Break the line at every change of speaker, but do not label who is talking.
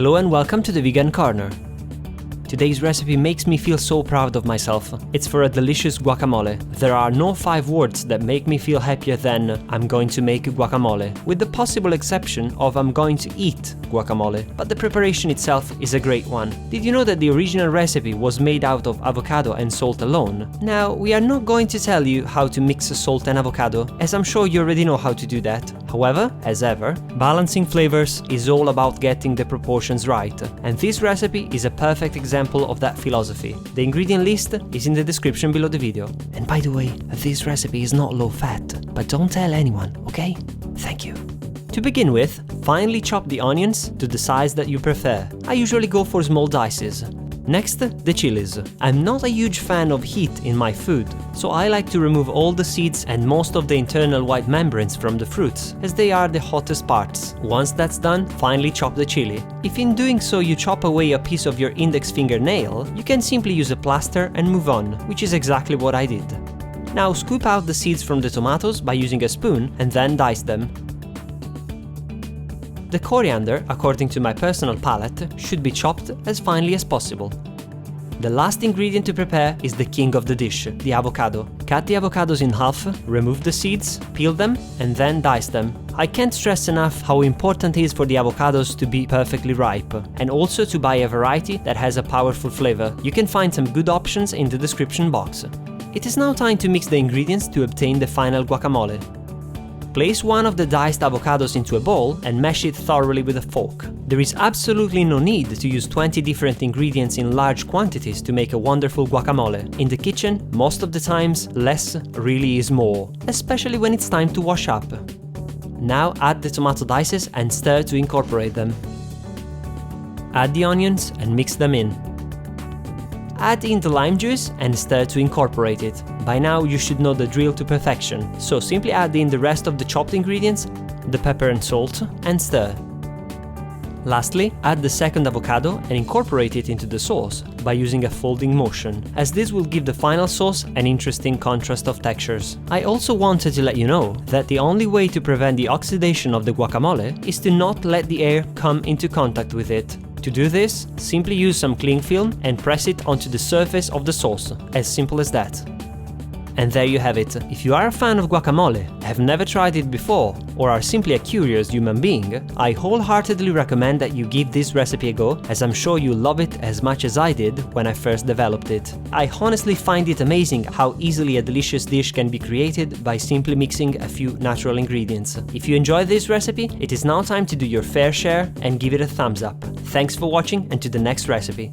Hello and welcome to the Vegan Corner. Today's recipe makes me feel so proud of myself. It's for a delicious guacamole. There are no 5 words that make me feel happier than I'm going to make guacamole, with the possible exception of I'm going to eat guacamole, but the preparation itself is a great one. Did you know that the original recipe was made out of avocado and salt alone? Now, we are not going to tell you how to mix salt and avocado, as I'm sure you already know how to do that. However, as ever, balancing flavors is all about getting the proportions right, and this recipe is a perfect example of that philosophy. The ingredient list is in the description below the video. And by the way, this recipe is not low fat, but don't tell anyone, okay? Thank you. To begin with, finely chop the onions to the size that you prefer. I usually go for small dices. Next, the chilies. I'm not a huge fan of heat in my food, so I like to remove all the seeds and most of the internal white membranes from the fruits, as they are the hottest parts. Once that's done, finely chop the chili. If in doing so you chop away a piece of your index fingernail, you can simply use a plaster and move on, which is exactly what I did. Now scoop out the seeds from the tomatoes by using a spoon and then dice them. The coriander, according to my personal palate, should be chopped as finely as possible. The last ingredient to prepare is the king of the dish, the avocado. Cut the avocados in half, remove the seeds, peel them, and then dice them. I can't stress enough how important it is for the avocados to be perfectly ripe, and also to buy a variety that has a powerful flavor. You can find some good options in the description box. It is now time to mix the ingredients to obtain the final guacamole. Place one of the diced avocados into a bowl and mash it thoroughly with a fork. There is absolutely no need to use 20 different ingredients in large quantities to make a wonderful guacamole. In the kitchen, most of the times, less really is more, especially when it's time to wash up. Now add the tomato dices and stir to incorporate them. Add the onions and mix them in. Add in the lime juice and stir to incorporate it. By now you should know the drill to perfection, so simply add in the rest of the chopped ingredients, the pepper and salt, and stir. Lastly, add the second avocado and incorporate it into the sauce by using a folding motion, as this will give the final sauce an interesting contrast of textures. I also wanted to let you know that the only way to prevent the oxidation of the guacamole is to not let the air come into contact with it. To do this, simply use some cling film and press it onto the surface of the sauce, as simple as that. And there you have it. If you are a fan of guacamole, have never tried it before, or are simply a curious human being, I wholeheartedly recommend that you give this recipe a go, as I'm sure you'll love it as much as I did when I first developed it. I honestly find it amazing how easily a delicious dish can be created by simply mixing a few natural ingredients. If you enjoyed this recipe, it is now time to do your fair share and give it a thumbs up. Thanks for watching, and to the next recipe.